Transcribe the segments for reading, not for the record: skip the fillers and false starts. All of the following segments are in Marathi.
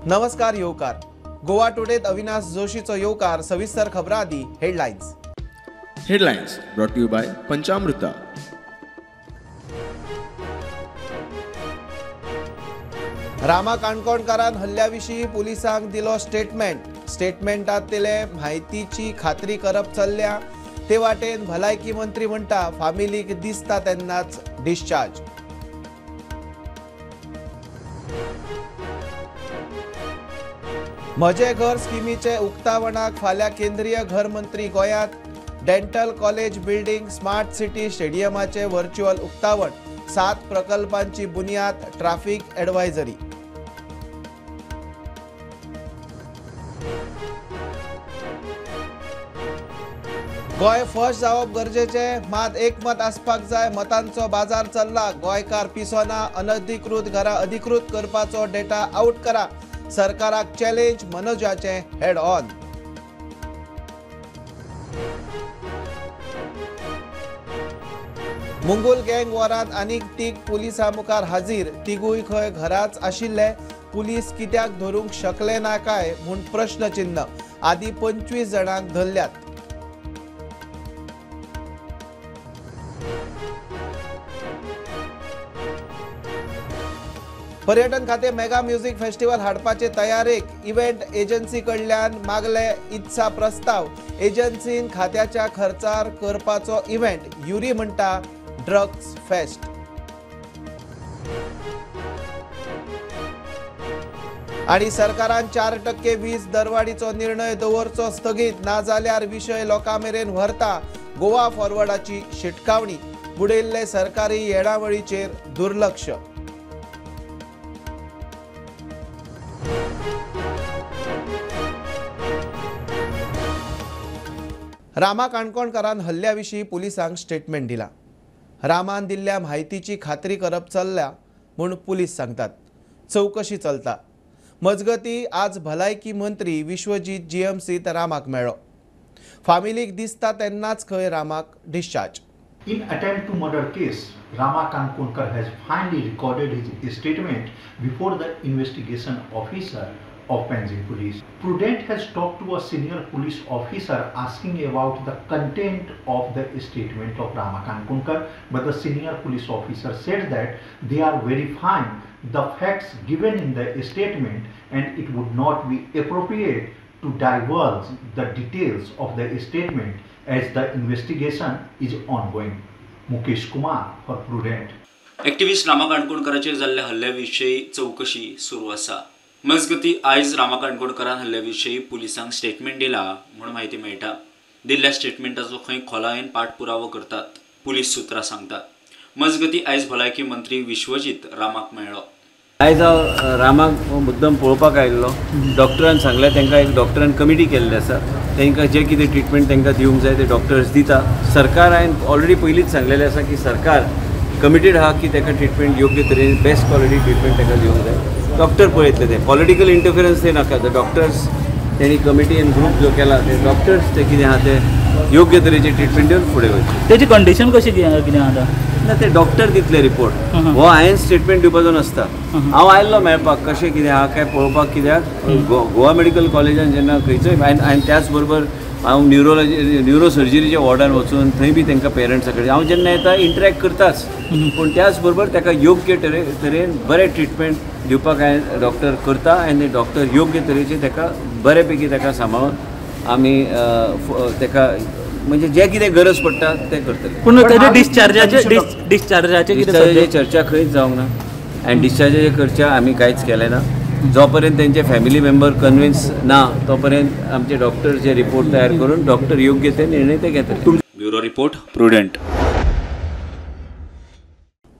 नमस्कार येवकार. गोवा टुडेत अविनाश जोशीचो येवकार. सविस्तर खबरां आदी headlines. Headlines brought to you by पंचामृता. रामा काणकोणकारान हल्ल्याविशीं पुलिसांक दिलो स्टेटमेंट. स्टेटमेंटांतले म्हायतीची खात्री करप चल्ल्या. ते वाटेन भलायकी मंत्री म्हणटा फामिलीक दिसता तेन्नाच डिस्चार्ज. म्हजे घर स्किमीचे उक्तावणाक फाल्यां केंद्रीय घर मंत्री गोंयांत. Dental college building smart city स्टेडियमाचे व्हर्च्युअल उक्तावण. 7 प्रकल्पांची बुनियाद. Traffic advisory. गोंय फर्स्ट जावप गरजेचे. मात एकमत आसपाक जाय. मतांचो बाजार चल्ला. गोंयकार पिसोना. अनधिकृत घरां अधिकृत करपाचो डेटा आउट करा. सरकाराक चॅलेंज. मनोजाचे हेड ऑन. मुंगूल गँग वॉरांत आनीक तीग पुलिसां मुखार हाजीर. तिगूय खंय घराच आशिल्ले. पुलीस कित्याक धरूंक शकले ना काय म्हूण प्रश्नचिन्ह. आदी 25 जाणांक धरल्यात. पर्यटन खाते मेगा म्युझिक फेस्टिवल हाडपाचे तयारेक. इव्हेंट एजन्सी कडल्यान मागले इत्सा प्रस्ताव. एजन्सीन खात्याच्या खर्चार करपाचो इव्हेंट. युरी म्हणटा ड्रग्स फेस्ट. आणि सरकारान 4% वीज दरवाडीचो निर्णय दवरचो स्थगीत. ना जाल्यार विशय लोकां मेरेन व्हरता. गोवा फॉरवर्डाची शिटकावणी. बुडयल्ले सरकारी येणावळीचेर दुर्लक्ष. रामा काणकोणकारान हल्ल्याविशीं पुलिसांक स्टेटमेंट दिला. रामान दिल्ल्या म्हायतीची खात्री करप चल्ल्या म्हूण पुलीस सांगतात. चवकशी चलता. मजगती आज भलायकी मंत्री विश्वजीत जीएमसीत रामाक मेळ्ळो. फामिलीक दिसता तेन्नाच खंय रामाक discharge. In attempt to murder case, Rama Kankonkar has finally recorded his statement before the investigation officer of Panjim Police. Prudent has talked to a senior police officer asking about the content of the statement of Rama Kankonkar, but the senior police officer said that they are verifying the facts given in the statement and it would not be appropriate to divulge the details of the statement as the investigation is ongoing. Mukesh Kumar for Prudent. Activist Rama काणकोणकाराचेर जाल्ल्या हल्ल्याविशयी चौकशी सुरू आसा. मजगती आयज रामा काणकोणकारान हल्ल्याविशयी पुलिसांक स्टेटमेंट दिला म्हूण म्हायती मेळटा. दिल्ल्या स्टेटमेंटाचो खंय खोलायेन पाठपुरावो करतात पुलीस सुत्रां सांगतात. मजगती आयज भलायकी मंत्री विश्वजीत रामाक मेळ्ळो. आयज हांव रामाक मुद्दम पळोवपाक आयिल्लो. डॉक्टरान सांगलें तांकां एक डॉक्टरान कमिटी केल्ली आसा. तांकां जे कितें ट्रिटमेंट तांकां दिवंक जाय ते डॉक्टर्स दिता. सरकार हांवें ऑलरेडी पयलींच सांगलेलें आसा की सरकार कमिटेड आहा की ताका ट्रिटमेंट योग्य तरेन बेस्ट क्वॉलिटी ट्रिटमेंट ताका दिवंक जाय. डॉक्टर पळयतले ते पॉलिटिकल इंटरफिरन्स ते नाका. द डॉक्टर्स तेणी कमिटी एन ग्रूप जो केला ते डॉक्टर्स ते कितें आहा ते योग्य तरेची ट्रिटमेंट दिवन फुडें वयतले. तेजी कंडिशन कशी कितें आहा ना ते डॉक्टर दितले रिपोर्ट. हो हांवें स्टेटमेंट दिवपाचो नासता. हांव आयल्लो मेळपाक कशें कितें आहा काय पळोवपाक. कित्याक गोवा मेडिकल कॉलेजान जेन्ना खंयचोय हांवें त्याच बरोबर हांव न्यूरो सर्जरीच्या वॉर्डान वचून थंय बी तांकां पेरंट्सां कडेन हांव जेन्ना येता इंटरॅक्ट करताच. पूण त्याच बरोबर ताका योग्य तरेन बरें ट्रिटमेंट दिवपाक हांवें डॉक्टर करता आनी डॉक्टर योग्य तरेचे ताका बऱ्यापैकी ताका सांबाळून आमी ताका म्हणजे जे कितें गरज पडटा ते करतले. पूण तेजे डिस्चार्जाचे कितें चर्चा खंयच जावंक ना आनी डिस्चार्जाचे चर्चा आमी कांयच केलें ना. जो पर्यंत तेंचे फॅमिली मेंबर कन्विन्स ना तो पर्यंत आमचे डॉक्टर जे रिपोर्ट तयार करून डॉक्टर योग्य ते निर्णय ते घेतले. Bureau report prudent.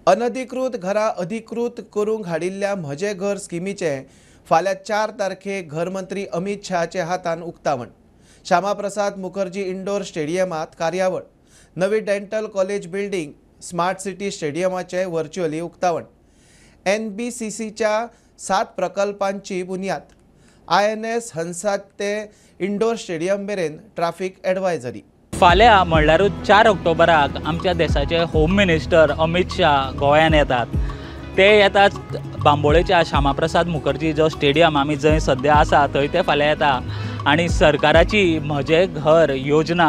अनधिकृत घरां अधिकृत करूंक हाडिल्ल्या म्हजे घर स्किमीचे फाल्यां 4 तारखेक घरमंत्री अमित शहाचे हातान उक्तावण. श्यामाप्रसाद मुखर्जी इंडोर स्टेडियमात कार्यावळ. नवी dental college building smart city स्टेडियमाचे व्हर्च्युअली उक्तावण. NBCCच्या 7 प्रकल्पांची बुनियाद. INS हंसात ते इंडोर स्टेडियम मेरेन ट्रॅफिक एडवायझरी. फाल्यां म्हणल्यारूच 4 ऑक्टोबराक आमच्या देशाचे होम मिनिस्टर अमित शाह गोंयांत येतात. ते येतात बांबोळेच्या श्यामाप्रसाद मुखर्जी जो स्टेडियम आमी जंय सध्या आसा थंय ते फाल्यां येता आनी सरकाराची म्हजें घर योजना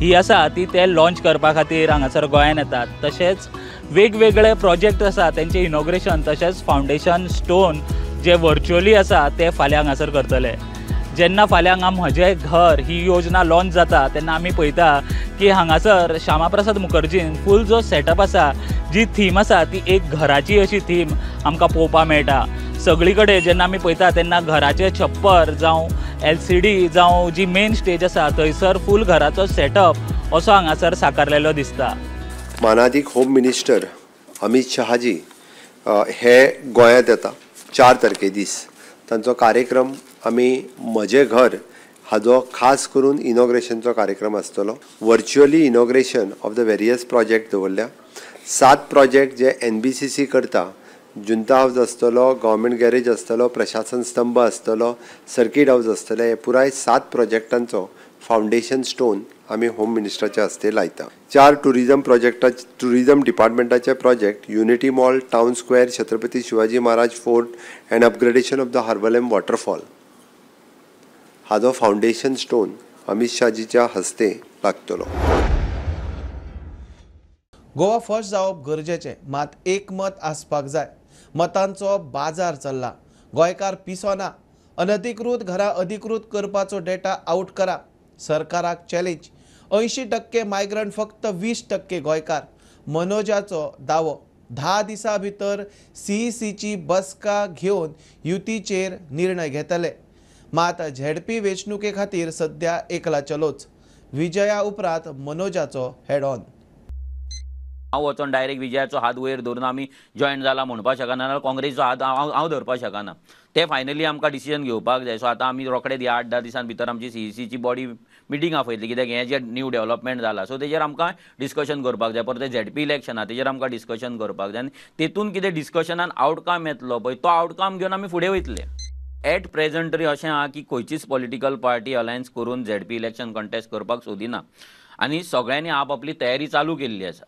ही आसा ती ते लॉन्च करपा खातीर हांगासर गोंयान येतात. तशेंच वेगवेगळे प्रोजेक्ट आसा तेंचे इनॉग्रेशन तशेंच फावंडेशन स्टोन जे व्हर्च्युअली आसा ते फाल्यां हांगासर करतले. जेन्ना फाल्यां हांगा म्हजें घर ही योजना लॉन्च जाता तेन्ना आमी पळयता की हांगासर श्यामाप्रसाद मुखर्जीन फूल जो सेटअप आसा जी थीम आसा ती एक घराची अशी थीम आमकां पळोवपाक मेळटा. सगळी कडेन जेन्ना आमी पळयता तेन्ना घराचें छप्पर जावं LCD जावं जी मेन स्टेज आसा थंयसर फूल घराचो सेटअप असो हांगासर साकारलेलो दिसता. मानादीक होम मिनिस्टर अमित शहाजी हे गोंयांत येता 4 तारखे दीस. तांचो कार्यक्रम आमी म्हजें घर हाजो खास करून इनॉग्रेशनचो कार्यक्रम आसतलो. Virtually inauguration of the various project दवरल्या. 7 प्रोजेक्ट जे NBCC करता, जुंता हाऊस आसतलो, गव्हर्मेंट गॅरेज आसतलो, प्रशासन स्तंभ आसतलो, सर्कीट हाऊस आसतले, हे पुराय 7 प्रोजेक्टांचो फावंडेशन स्टोन आमी होम मिनिस्टराच्या हस्ते लायता. 4 टुरिझम डिपार्टमेंटाचे project unity mall, town square, Chhatrapati Shivaji Maharaj fort and upgradation of the Harvalem waterfall हाजो फावंडेशन स्टोन अमित शहाजीच्या हस्ते लागतलो. गोवा फर्स्ट जावप गरजेचें, मात एकमत आसपाक जाय. मतांचो बाजार चल्ला. गोंयकार पिसोना. अनधिकृत घरां अधिकृत करपाचो डेटा आउट करा. सरकाराक चॅलेंज. 80% मायग्रंट, फक्त 20% गोंयकार. मनोजाचो दावो. 10 दिसां भितर CECची बसका घेवन युतीचेर निर्णय घेतले. मात झेडपी वेंचणुके खातीर सध्या एकला चलोच. विजया उपरांत मनोजाचो हेड ऑन. हांव वचोन डायरेक्ट विजयाचो हात वयर धरून आमी जॉयन जाला म्हणपाक शकना, नाल्यार काँग्रेसीचो हात हांव धरपाक शकना. ते फायनली आमकां डिसिजन घेवपाक जाय. सो आतां आमी रोखडेच ह्या 8-10 दिसां भितर आमची CECची बॉडी मिटींग आपयतली, कित्याक हें जें न्यू डेव्हलपमेंट जाला सो तेजेर आमकां डिस्कशन करपाक जाय. परत ZP इलेक्शना तेजेर आमकां डिस्कशन करपाक जाय आनी तेतून कितें डिस्कशनान आउटकम येतलो पळय तो आउटकम घेवन आमी फुडें वयतले. एट प्रेझंट तरी अशें आहा की खंयचीच पॉलिटिकल पार्टी अलायन्स करून ZP इलेक्शन कंटेस्ट करपाक सोदिना आनी सगळ्यांनी आपली तयारी चालू केल्ली आसा.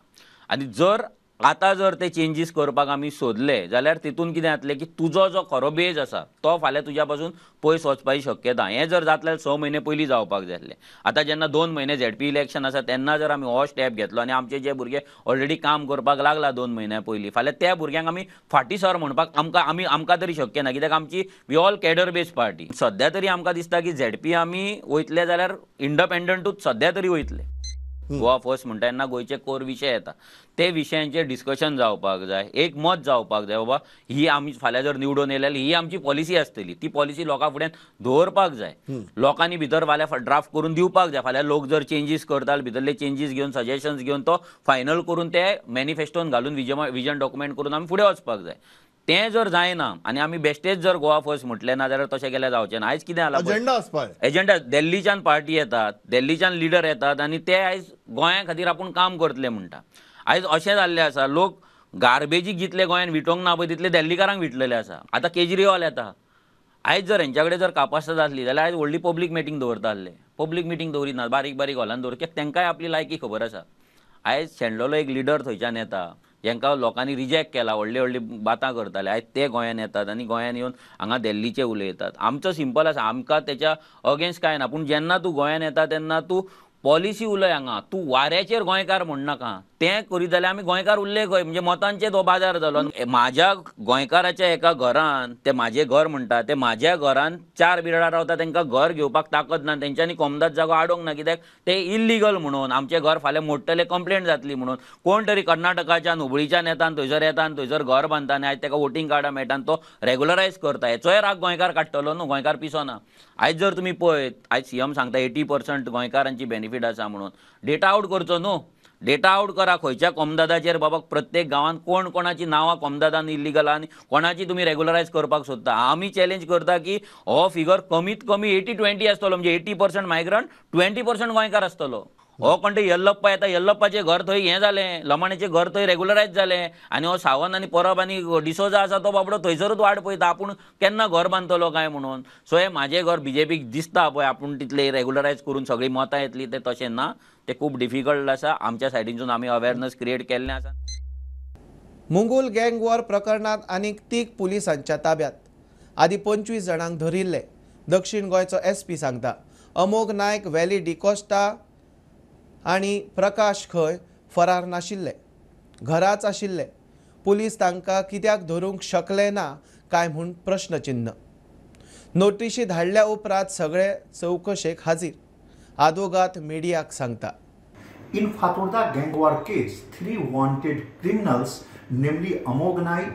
आनी जर ते चेंजीस करपाक आमी सोदले जाल्यार तितून कितें जातलें की तुजो जो खरो बेज आसा तो फाल्यां तुज्या पासून पयस वचपाची शक्यता. हें जर जातल्यार 6 म्हयने पयलीं जावपाक जाय आसलें. आतां जेन्ना 2 म्हयने ZP इलेक्शन आसा तेन्ना जर आमी हो स्टेप घेतलो आनी आमचे जे भुरगे ऑलरेडी काम करपाक लागला 2 म्हयन्या पयलीं, फाल्यां त्या भुरग्यांक आमी फाटीं सर म्हणपाक आमकां तरी शक्य ना, कित्याक आमची we all cadre based party. सद्या तरी आमकां दिसता की ZP आमी वयतले जाल्यार इंडिपेंडंटूच सद्या तरी वयतले. गोवा फर्स्ट म्हणटा तेन्ना गोंयचे कोर विशय येता, ते विशयांचेर डिस्कशन जावपाक जाय, एक मत जावपाक जाय. बाबा ही आमी फाल्यां जर निवडून येयलेली ही आमची पॉलिसी आसतली, ती पॉलिसी लोकां फुडें दवरपाक जाय. लोकांनी भितर फाल्यां ड्राफ्ट करून दिवपाक जाय. फाल्यां लोक जर चेंजीस करताले भितरले चेंजीस घेवन सजेशन्स घेवन तो फायनल करून ते मॅनिफेस्टोन घालून विजन डॉक्युमेंट करून आमी फुडें वचपाक जाय. तें जर जायना आनी आमी बेश्टेच जर गोवा फर्स्ट म्हटलें ना जाल्यार तशें केल्यार जावचें ना. आयज कितें जालां एजेंडा दिल्लीच्यान पार्टी येतात, दिल्लीच्यान लिडर येतात आनी ते आयज गोंया खातीर आपूण काम करतले म्हणटा. आयज अशें जाल्लें आसा लोक गार्बेजीक जितले गोंयान विटोंक ना पळय तितले दिल्लीकारांक विटलेले आसा. आतां केजरीवाल येता, आयज जर हेंच्या कडेन जर कापासिटी जातली जाल्यार आयज व्हडली पब्लीक मिटींग दवरता आसले. पब्लीक मिटींग दवरिना, बारीक बारीक हॉलान दवर, कित्याक तांकांय आपली लायकी खबर आसा. आयज शेणलेलो एक लिडर थंयच्यान येता जेंकां लोकांनी रिजेक्ट केला, व्हडली व्हडली बातां करताले, आयज ते गोंयान येतात आनी गोंयान येवन हांगा दिल्लीचे उलयतात. आमचो सिंपल आसा, आमकां तेच्या अगेन्स्ट कांय ना. पूण जेन्ना तूं गोंयान येता तेन्ना तूं पॉलिसी उलय हांगा, तूं वाऱ्याचेर गोंयकार म्हणनाका. तें करीत जाल्यार आमी गोंयकार उरले खंय, म्हणजे मतांचे तो बाजार जालो. म्हाज्या गोंयकाराच्या एका घरान ते म्हाजें घर म्हणटा ते म्हाज्या घरान 4 बिराडां रावता, तांकां घर घेवपाक ताकद ना, तेंच्यांनी कोमदाद जागो आडोवंक ना, कित्याक ते इल्लिगल म्हणून. आमचें घर फाल्यां मोडटले, कंप्लेंट जातली म्हणून. कोण तरी कर्नाटकाच्यान हुबळीच्यान येता आनी थंयसर येता आनी थंयसर घर बांदता आनी आयज ताका वोटींग कार्डां मेळटा आनी तो रेग्युलरायज करता. हेचोय राग गोंयकार काडटलो न्हू, गोंयकार पिसोना. आयज जर तुमी पळयत, आयज CM सांगता 80% गोंयकारांची बेनिफीट आसा म्हणून. डेटा आउट करचो न्हू, डेटा आउट करा खंयच्या कोमदादाचेर बाबा प्रत्येक गांवांत कोण कोणाची नांवां कोमदादान इल्लिगल आनी कोणाची तुमी रेग्युलरायज करपाक सोदता. आमी चॅलेंज करता की हो फिगर कमीत कमी 80-20 आसतलो, म्हणजे 80% मायग्रंट, 20% गोंयकार आसतलो. हो कोण ते येल्लप्पा येता, येल्लप्पाचें घर थंय हें जालें, लमाणेचें घर थंय रेग्युलरायज जालें आनी हो सावंत आनी परब आनी डिसोजा आसा तो बाबडो थंयसरूच वाट पळयता आपूण केन्ना घर बांदतलो काय म्हणून. सो हें म्हाजें घर BJPक दिसता पळय आपूण तितलें रेग्युलरायज करून सगळीं मतां येतली, तें तशें ना. तें खूब डिफिकल्ट आसा. आमच्या सायडीनसून आमी अवेरनस क्रिएट केल्लें आसा. मुंगूल गँग वॉर प्रकरणात आनीक 3 पुलिसांच्या ताब्यात. आदी 25 जाणांक धरिल्ले. दक्षिण गोंयचो SP सांगता. अमोग नायक व्हॅली डिकोस्टा आनी प्रकाश खंय फरार नाशिल्ले, घराच आशिल्ले. पुलीस तांकां कित्याक धरूंक शकले ना काय म्हूण प्रश्नचिन्ह. नोटीशी धाडल्या उपरांत सगळे चवकशेक हाजीर. आदवोगाद मिडियाक सांगता. In Fatorda gang war case, 3 wanted criminals, namely Amog Naik,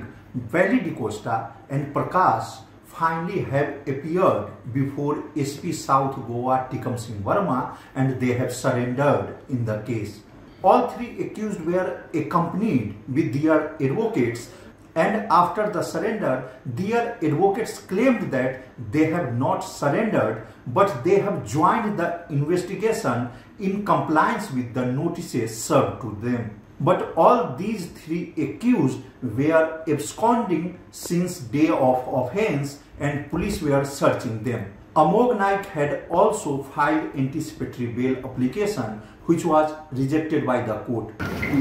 Valley DeCosta and Prakash, finally have appeared before SP South Goa Tikam Singh Verma and they have surrendered in the case. All 3 accused were accompanied with their advocates, and after the surrender, their advocates claimed that they have not surrendered but they have joined the investigation in compliance with the notices served to them. But all these 3 accused were absconding since day of offense and police were searching them. Amog Naik had also filed anticipatory bail application which was rejected by the court.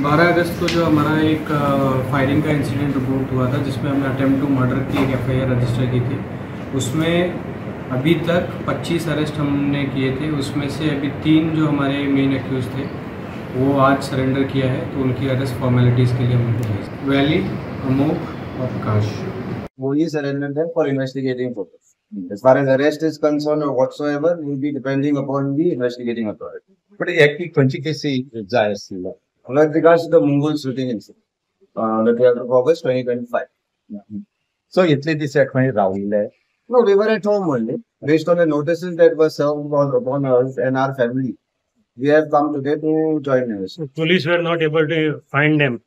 12 अगस्त को जो हमारा एक फायरिंग का इंसिडेंट रिपोर्ट हुआ था जिसमें हमने अटेम्प्ट टू मर्डर की एक FIR रजिस्टर की थी, उसमें अभी तक 25 अरेस्ट हमने किए थे. उसमें से अभी 3 जो हमारे मेन एक्यूज थे वो आज सरेंडर किया है, तो उनकी अरेस्ट फॉर्मेलिटीज़ के लिए हम उनको भेज. वैली, अमोक और प्रकाश वो ही सरेंडर है for investigating purpose. As far as arrest is concerned or whatsoever will be depending upon the investigating authority. But actually, खंयची केसी जाय आसली? With regards to the Mongol shooting incident, the 12th of August 2025. So इतले दीस खंय राविल्ले? No, we were at home only. Based on the notices that were served upon us and our family, we have come today to join us. Police were not able to find them.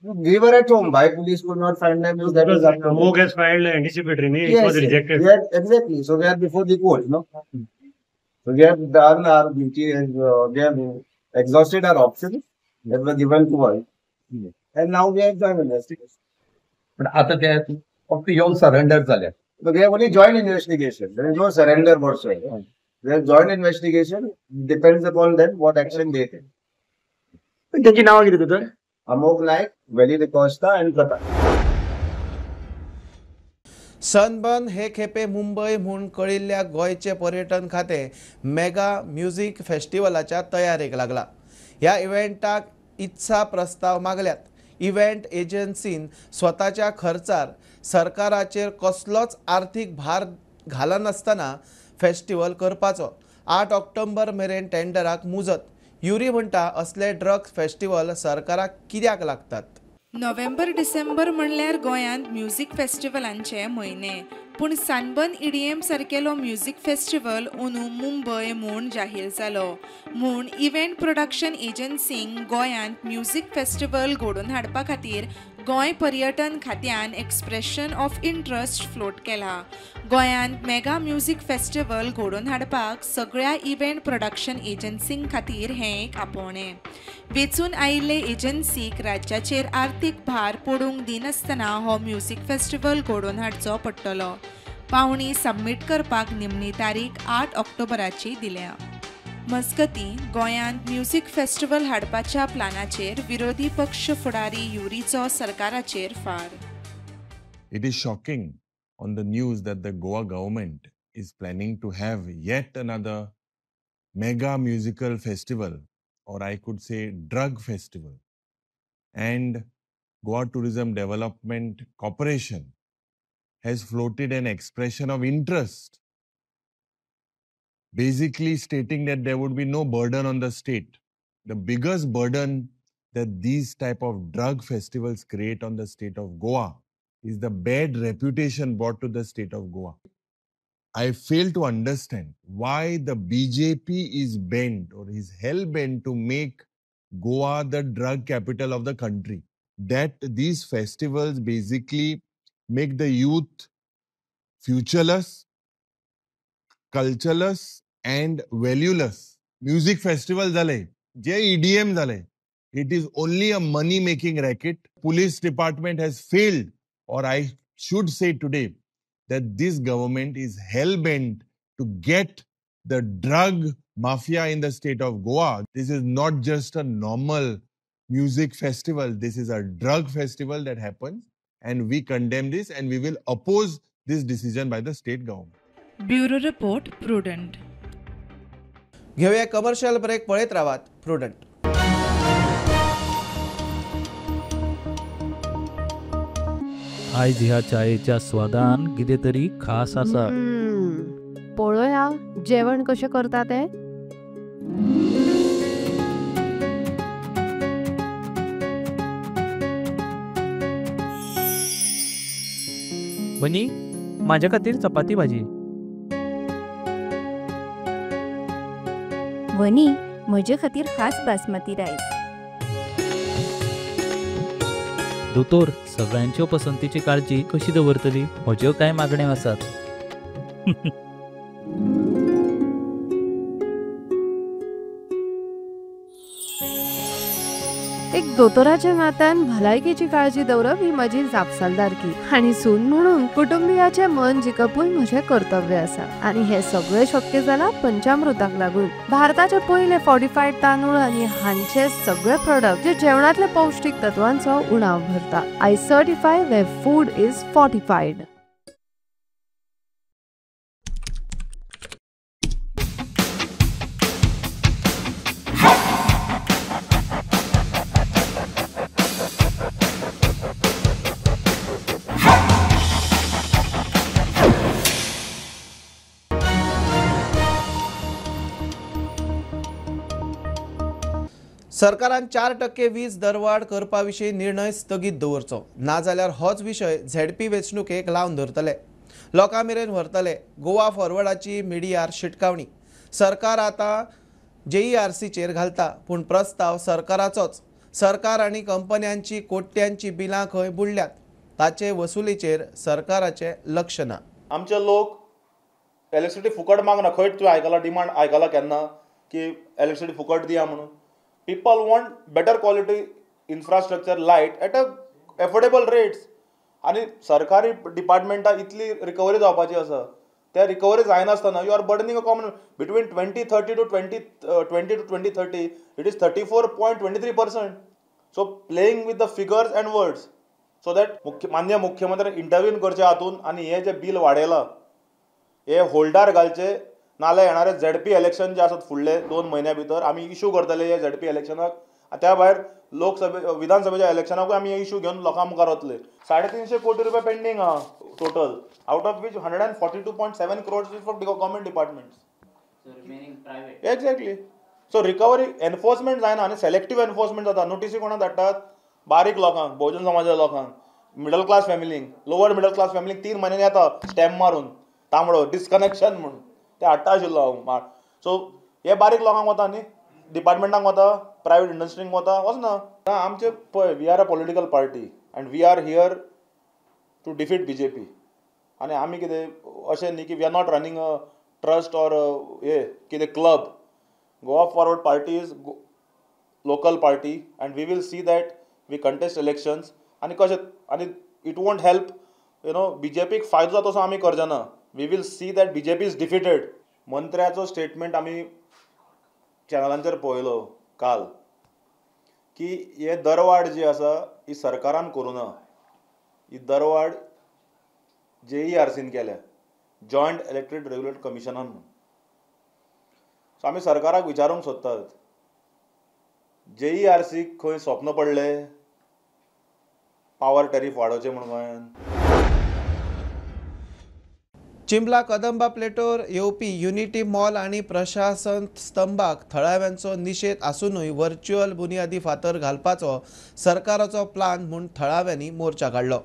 We were at home. Why police could not find them? That was Amog has filed anticipatory. It was rejected. Yes, exactly. So we are before the court, no? So we have done our duty and we have exhausted our options that were given to us. And now we have joined investigation. पण आता ते फक्त येऊन सरेंडर झाले. So we have only joined investigation. There is no surrender whatsoever. We have joined investigation. Depends upon them what action they take. त्यांची नावं किती होतं? Amog Naik, Valley DeCosta and Prakash. Sunburn हे खेपे मुंबई म्हूण कळिल्ल्या गोंयचे पर्यटन खातें मेगा म्युझिक फेस्टिवलाच्या तयारेक लागला. ह्या इव्हेंटाक इत्सा प्रस्ताव मागल्यात. इव्हेंट एजन्सीन स्वताच्या खर्चार सरकाराचेर कसलोच आर्थीक भार घालनासतना फेस्टिवल करपाचो. 8 ऑक्टोबर मेरेन टेंडराक मुजत. युरी म्हणटा असले ड्रग्स फेस्टिवल सरकाराक कित्याक लागतात. नोव्हेंबर डिसेंबर म्हणल्यार गोंयांत म्युझिक फेस्टिवलांचे म्हयने, पूण सनबर्न EDM सारकेलो म्युझिक फेस्टिवल अंदू मुंबय म्हूण जाहीर जालो. म्हूण इव्हेंट प्रोडक्शन एजन्सींक गोंयांत म्युझिक फेस्टिवल घडोवन हाडपा खातीर गोंय पर्यटन खात्यान एक्सप्रेशन ऑफ इंट्रस्ट फ्लोट केला. गोंयांत मेगा म्युझिक फेस्टिवल घडोवन हाडपाक सगळ्या इव्हेंट प्रोडक्शन एजन्सींक खातीर हें एक आपोवणें. वेचून आयिल्ले एजन्सीक राज्याचेर आर्थीक भार पडूंक दिनासतना हो म्युझिक फेस्टिवल घडोवन हाडचो पडटलो. पावणी सबमीट करपाक निमणी तारीख 8 ऑक्टोबराची दिल्या. मजगती गोंयांत म्युझिक फेस्टिवल हाडपाच्या प्लानाचेर विरोधी पक्ष फुडारी युरीचो सरकाराचेर फार. It is shocking on the news that the Goa government is planning to have yet another mega musical festival, or I could say drug festival. And Goa Tourism Development Corporation has floated an expression of interest, basically stating that there would be no burden on the state. The biggest burden that these type of drug festivals create on the state of Goa is the bad reputation brought to the state of Goa. I fail to understand why the BJP is bent or is hell-bent to make Goa the drug capital of the country. That these festivals basically make the youth futureless, cultureless and valueless. Music festival zale, je EDM zale. It is only a money-making racket. Police department has failed, or I should say today, that this government is hell-bent to get the drug mafia in the state of Goa. This is not just a normal music festival. This is a drug festival that happens, and we condemn this, and we will oppose this decision by the state government. Bureau report prudent. घेऊया कमर्शियल ब्रेक. पळयत रावात प्रुडंट. आयज ह्या चायेच्या स्वादान कितें तरी खास आसा. पळोवया जेवण कशें करता ते. वनी माझ्या खातीर चपाती भाजी. वनी म्हजे खातीर खास बासमती रायस. दोतोर सगळ्यांच्यो पसंतीची काळजी कशी दवरतली? म्हज्यो कांय मागण्यो आसात. एक दोतोराच्या नात्यान भलायकेची काळजी दवरप ही म्हजी जापसालदारकी आनी सून म्हणून कुटुंबियाचे मन जिखपूय म्हजें कर्तव्य आसा. आनी हे सगळें शक्य जालां पंचामृताक लागून. भारताचे पयले फॉर्टिफाईड तांदूळ आनी हांचे सगळे प्रोडक्ट जे जेवणातल्या पौष्टिक तत्वांचो उणाव भरता. I certify where food is fortified. सरकारान 4% वीज दरवाड करपा विशीं निर्णय स्थगीत दवरचो, नाजाल्यार होच विशय झेडपी वेंचणुकेक लावन धरतले, लोकां मेरेन व्हरतले. गोवा फॉरवर्डाची मिडियार शिटकावणी. सरकार आतां JERCचेर घालता, पूण प्रस्ताव सरकाराचोच. सरकार आनी कंपन्यांची कोट्यांची बिलां खंय बुडल्यात, ताचे वसुलीचेर सरकाराचें लक्ष ना. आमचे लोक इलेक्ट्रिसिटी फुकट मागना. खंय तुवें आयकलां डिमांड आयकलां केन्ना की इलेक्ट्रिसिटी फुकट दिया म्हणून? People want better quality infrastructure, light at a affordable rates. आणि सरकारी डिपार्टमेंटा इतली रिकवरी जावपाची आसा, त्या रिकवरी जायनासतना you are burdening a common between 2030 to 2030 it is 34.23%. So playing with the figures and words so that मान्य मुख्यमंत्र्यान इंटरव्यून करचे हातून आनी हे जे बिल वाडयलां हे होल्डार घालचे. नाल्यार येणारे ZP इलेक्शन जे आसात फुडले 2 म्हयन्या भितर आमी इश्यू करतले हे ZP इलेक्शनाक. त्या भायर लोकसभे विधानसभेच्या इलेक्शनाकूय आमी हे इश्यू घेवन लोकां मुखार वतले. 350 कोटी रुपया पेंडींग आहा total, out of which 142.7 crores is for government departments. Exactly. So recovery enforcement जायना आनी सेलेक्टिव्ह एनफोर्समेंट जाता. नोटीसी कोणाक धाडटात? बारीक लोकांक, बहुजन समाजाच्या लोकांक, मिडल क्लास फॅमिलींक, लोवर मिडल क्लास फॅमिलींक 3 म्हयने येता स्टॅम्प मारून तांबडो डिस्कनेक्शन म्हणून ते हाडटा आशिल्लो हांव. सो हे बारीक लोकांक वता न्ही, डिपार्टमेंटांक वता, प्रायवेट इंडस्ट्रींक वता, वचना. आमचे पळय we are a political party and we are here to defeat BJP. आनी आमी कितें अशें न्ही की we are not running a trust or हे कितें club. Goa forward party is local party and we will see that we contest elections. आनी कशें आनी इट वोंट हेल्प BJPक फायदो जाता तसो आमी करचे ना. We will see that BJP is defeated. मंत्र्याचो स्टेटमेंट आमी चॅनलांचेर पळयलो काल की हे दरवाड जी आसा ही सरकारान करूं ना, ही दरवाड JERCन केल्या, जॉयंट इलेक्ट्रिक रेग्युलेटरी कमिशनान म्हणून. सो आमी सरकाराक विचारूंक सोदतात JERCक खंय स्वप्न पडले पावर टॅरीफ वाडोवचे म्हणून गोंयांत? चिंबला कदंबा प्लेटोर येवपी युनिटी मॉल आनी प्रशासन स्तंभाक थळाव्यांचो निशेध आसूनय व्हर्च्युअल बुनियादी फातर घालपाचो सरकाराचो प्लान म्हूण थळाव्यांनी मोर्चा काडलो.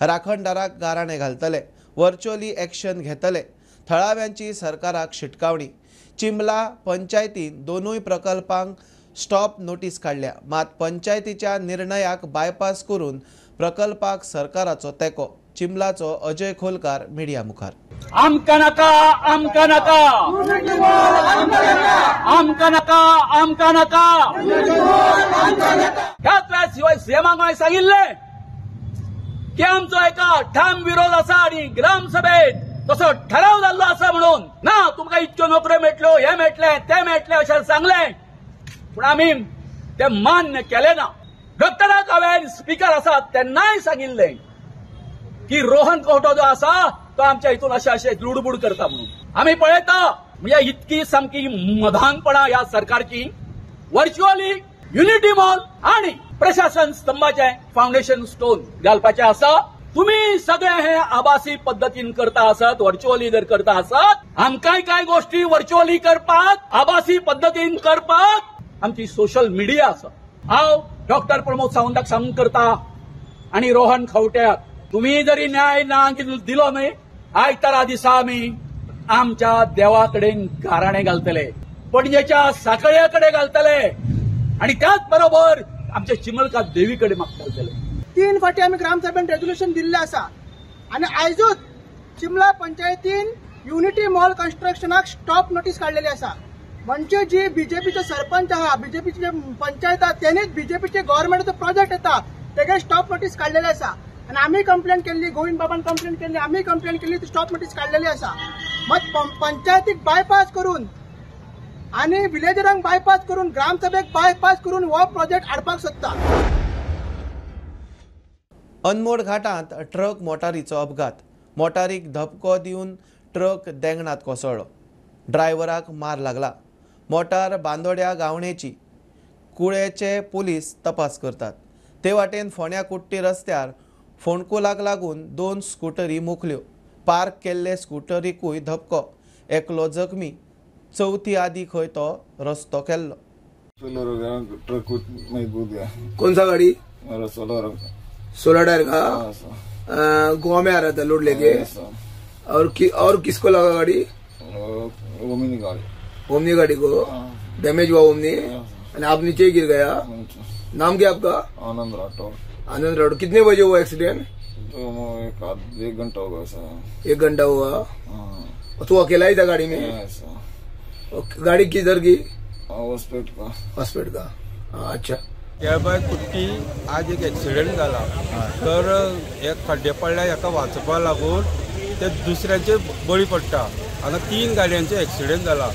राखणदाराक गाराणे घालतले, व्हर्च्युअली एक्शन घेतले. थळाव्यांची सरकाराक शिटकावणी. चिंबला पंचायतीन 2 प्रकल्पांक स्टॉप नोटीस काडल्या, मात पंचायतीच्या निर्णयाक बायपास करून प्रकल्पाक सरकाराचो तेको. चिंबलाचो अजय खोलकार मिडिया मुखार. आमकां नाका, आमकां नाका, आमकां नाका, आमकां नाका. ह्याच वेळार शिवाय सीएमाक हांवें सांगिल्लें की आमचो एका ठाम विरोध आसा आनी ग्रामसभेत तसो ठराव जाल्लो आसा म्हणून. ना तुमकां इतक्यो नोकऱ्यो मेळटल्यो, हे मेळटलें, ते मेळटलें अशें सांगलें, पूण आमी ते मान्य केलें ना. डॉक्टराक हांवें स्पीकर आसा तेन्नाय सांगिल्लें की रोहन खंवटो जो आसा तो आमच्या हितून अशें लुडबुड करता म्हणून. आमी पळयता म्हणजे इतकी सामकी मधानपणां ह्या सरकारची. व्हर्च्युअली युनिटी मॉल आणि प्रशासन स्तंभाचे फाउंडेशन स्टोन घालपाचे आसा. तुम्ही सगळे हे आभासी पद्धतीन करता आसत, व्हर्च्युअली जर करता आसत, आमकांय कांय गोष्टी व्हर्च्युअली करपाक, आभासी पद्धतीन करपाक आमची सोशल मिडिया आसा. हांव डॉक्टर प्रमोद सावंताक सांगून करता आणि रोहन खंवट्याक, तुम्ही जरी न्याय ना दिलो न्हय, आयतारा दिसा आमी आमच्या देवा कडेन गाराणें घालतले, पणजेच्या साखळ्या कडेन घालतले आणि त्याच बरोबर आमच्या चिमलका देवी कडेन घालतले. 3 फावटी आमी ग्रामसभेन रेझोल्युशन दिल्लें आसा आनी आयजूच चिमला पंचायतीन युनिटी मॉल कन्स्ट्रक्शनाक स्टॉप नोटीस काडलेली आसा. म्हणजे जी बीजेपीचे सरपंच आहा, बीजेपीचे पंचायत आहा, तेणीच बीजेपीचे गव्हर्नमेंटाचो प्रोजेक्ट येता तेगे स्टॉप नोटीस काडलेली आसा. आणि आम्ही कंप्लेंट केली, गोविंद बाबान कंप्लेंट केली, आम्ही कंप्लेंट केली, ती स्टॉप नोटीस काढलेली आसा. मग पंचायतीक बायपास करून आणि विलेजरांक बायपास करून, ग्रामसभेक बायपास करून हो प्रोजेक्ट हाडपाक सोदता. अनमोड घाटांत ट्रक मोटारीचो अपघात. मोटारीक धपको दिवन ट्रक देंगणात कोसळ्ळो. ड्रायव्हराक मार लागला. मोटार बांदोड्या गावणेची. कुळेचे पोलीस तपास करतात. ते वाटेन फोंड्या कुट्टी रस्त्यार फोंडकुलाक लागून 2 स्कूटरी मुखल्यो. पार्क केल्ले स्कूटरीकूय धपको. एकलो जखमी. चौथी आदी खंय तो रस्तो केल्लो. कौन सा गाड़ी? सोलर टायर का गोवा में आ रहा था लोड लेके. और किसको लगा गाड़ी? ओमनी गाड़ी को डैमेज हुआ ओमनी. आप नीचे गिर गया. नाम क्या आपका? आनंद राठौर. आनंद राठौर. कितने बजे हुआ एक्सीडेंट? तो 1 घंटा होगा सर. 1 घंटा हुआ. तो अकेला ही था गाड़ी में? गाड़ी किधर की? हॉस्पिटल का. अच्छा. केळबाई कुट्टी आज एक एक्सिडेंट जाला. तर एक खड्डे पडल्या, एका वाचपा लागून ते दुसऱ्याचे बळी पडटा. हांगा 3 गाडयांचे एक्सिडेंट जाला.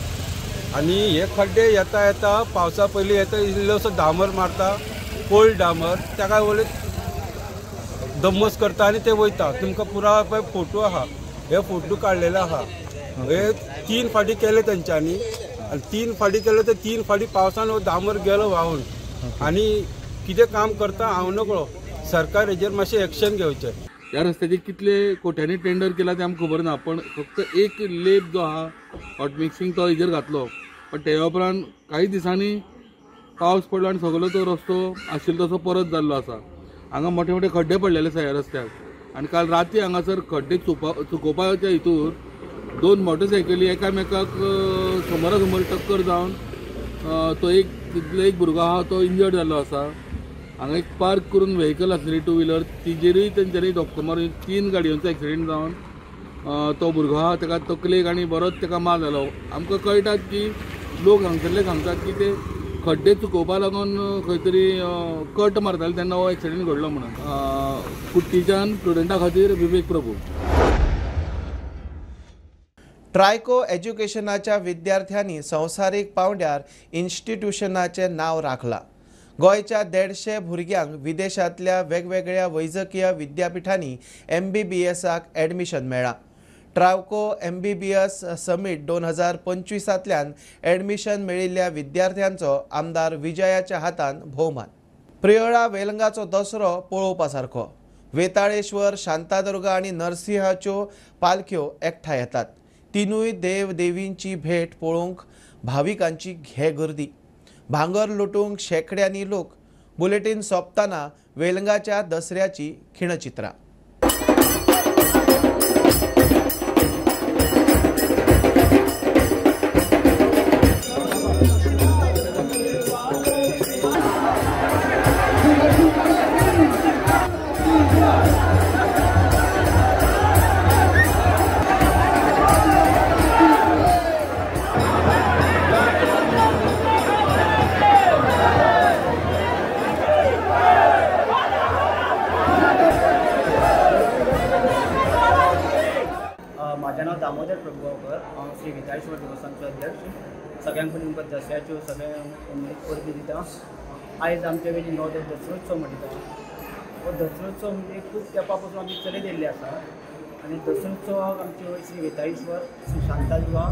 आणि हे खड्डे येता येता पावसा पयलीं येता इल्लोसो डांबर मारता, कोल्ड डांबर, ताका वळी दम्मस करता आनी ते वयता. तुमकां पुरा पळय फोटो आहा, हे फोटो काडलेले आहा. हे 3 फावटी केले तेंच्यांनी आनी 3 फावटी केले ते 3 फावटी पावसान हो डांबर गेलो व्हांवून. आनी कितें काम करता हांव नकळो. सरकार हेजेर मातशें एक्शन घेवचें. ह्या रस्त्याचे कितले कोट्यांनी टेंडर केला ते आमकां खबर ना, पण फक्त एक लेप जो आहा हॉट मिक्सिंग तो हेजेर घातलो. पण ते उपरांत काही दिसांनी पावस पडलो आनी सगळो तो रस्तो आशिल्लो तसो परत जाल्लो आसा. हांगा मोठे मोठे खड्डे पडलेले आसा ह्या रस्त्याक. आनी काल राती हांगासर खड्डे चुकोवपाच्या हितूर 2 मोटरसायकली एकामेकाक समोरासमोर टक्कर जावन तो एक भुरगो आहा तो इंजर्ड जाल्लो आसा. हांगा एक पार्क करून व्हेकल आसलेली 2 व्हिलर, तिजेरूय तेंच्यांनी धक्को मारून 3 गाडयांचो एक्सिडेंट जावन तो भुरगो आहा ताका तकलेक आनी बरोच ताका मार जालो. आमकां कळटात की लोक हांगसरले सांगतात की ते खड्डे चुकोवपा लागून खंय तरी कट मारताले तेन्ना हो एक्सिडेंट घडलो म्हणून. कुट्टीच्यान स्टुडंटा खातीर विवेक प्रभू. ट्रायको एज्युकेशनाच्या विद्यार्थ्यांनी संवसारीक पांवड्यार इन्स्टिट्यूशनाचे नाव राखला. गोंयच्या 150 भुरग्यांक विदेशांतल्या वेगवेगळ्या वैजकीय विद्यापीठांनी MBBSाक एडमिशन मेळ्ळां. ट्रायको MBBS समीट 2025तल्यान एडमिशन मेळिल्ल्या विद्यार्थ्यांचो आमदार विजयाच्या हातान भोवमान. प्रियोळा वेलंगाचो दसरो पळोवपा सारको. वेताळेश्वर, शांतादुर्गा आनी नरसिंहाच्यो पालख्यो एकठांय येतात. तिनूय देव देवींची भेट पळोवंक भाविकांची घे गर्दी. भांगर लुटूंक शेकड्यांनी लोक. बुलेटीन सोंपतना वेलंगाच्या दसऱ्याची खिणचित्रां. माझे नाव दामोदर प्रभुगांवकर. हांव श्री वेताळेश्वर देवस्थानचो अध्यक्ष. सगळ्यांक तुमकां दसऱ्याच्यो सगळ्यांक परबी दिता. आयज आमचे वेळी नवो दसरोत्सव म्हणटा हो दसरोत्सव म्हणजे खूब तेंपा पासून आमी चलयत येयल्ले आसा आनी दसरोत्सवाक आमच्यो श्री वेताळेश्वर श्री शांतादुर्गा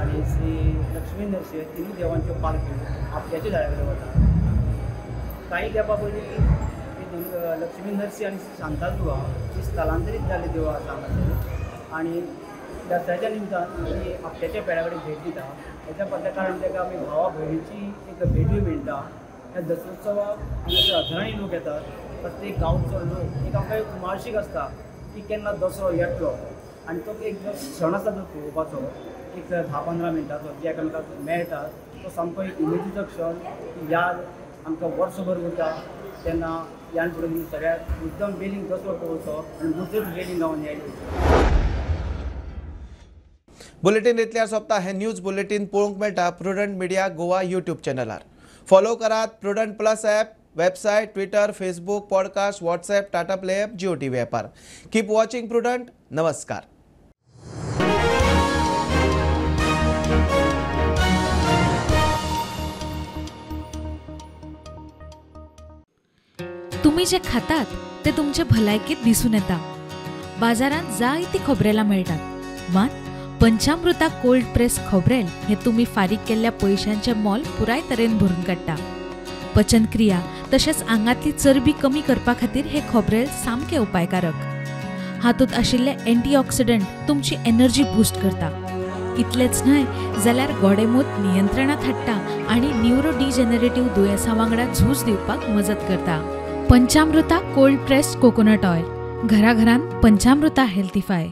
आनी श्री लक्ष्मी नरसिंह तिनूय देवांच्यो पालख्यो आपल्याच्या जाग्या कडेन वता काही तेंपा पयलीं लक्ष्मी नरसिंह आनी श्री शांतादुर्गा ही स्थलांतरीत जाल्ली देवळां आसा हांगासर आनी दसऱ्याच्या निमतान आमी आपल्याच्या पेड्या कडेन भेट दिता हेच्या फाटल्या कारण ताका आमी भावा भयणीची एक भेटूय मेळटा ह्या दसरोत्सवाक हांगासर हजारांनी लोक येतात प्रत्येक गांवचो लोक एक आमकां एक उमाळशीक आसता की केन्ना दसरो येतलो आनी तो एक जो क्षण आसा जो पळोवपाचो एक 10-15 मिनटाचो जे एकामेकाक मेळटा तो सामको एक उमेदीचो क्षण ती याद आमकां वर्सभर उरता तेन्ना ह्या फुडें सगळ्यात मुद्दम बेगीन दसरो पळोवचो आनी मुद्दत बेगीन गांवांनी आयली. बुलेटिन इतल्यार सोंपता. हे न्यूज बुलेटिन पळोवंक मेळटा प्रुडंट मिडिया गोवा यूट्यूब चॅनलार. फॉलो करात Prudent plus app, website, Twitter, Facebook, podcast, WhatsApp, Tata play app, Jio TV ॲपार. Keep watching Prudent. नमस्कार. तुम्ही जे खातात ते तुमचे भलायकीत दिसून येता. बाजारात जायती खोबरेलां मेळटात मात पंचामृता कोल्ड प्रेस खोबरेल हे तुम्ही फारीक केल्ल्या पयशांचे मोल पुराय तरेन भरून काडटा. पचनक्रिया तशेंच आंगातली चरबी कमी करपा खातीर हे खोबरेल सामके उपायकारक. हातूंत आशिल्ले एंटीऑक्सिडंट तुमची एनर्जी बूस्ट करता. इतलेंच न्हय जाल्यार गोडेमूत नियंत्रणात हाडटा आनी न्यूरोडिजेनरेटिव्ह दुयेंसां वांगडा झूज दिवपाक मजत करता. पंचामृता कोल्ड प्रेस्ड कोकोनट ऑयल. घरा घरान पंचामृता हेल्थीफाय.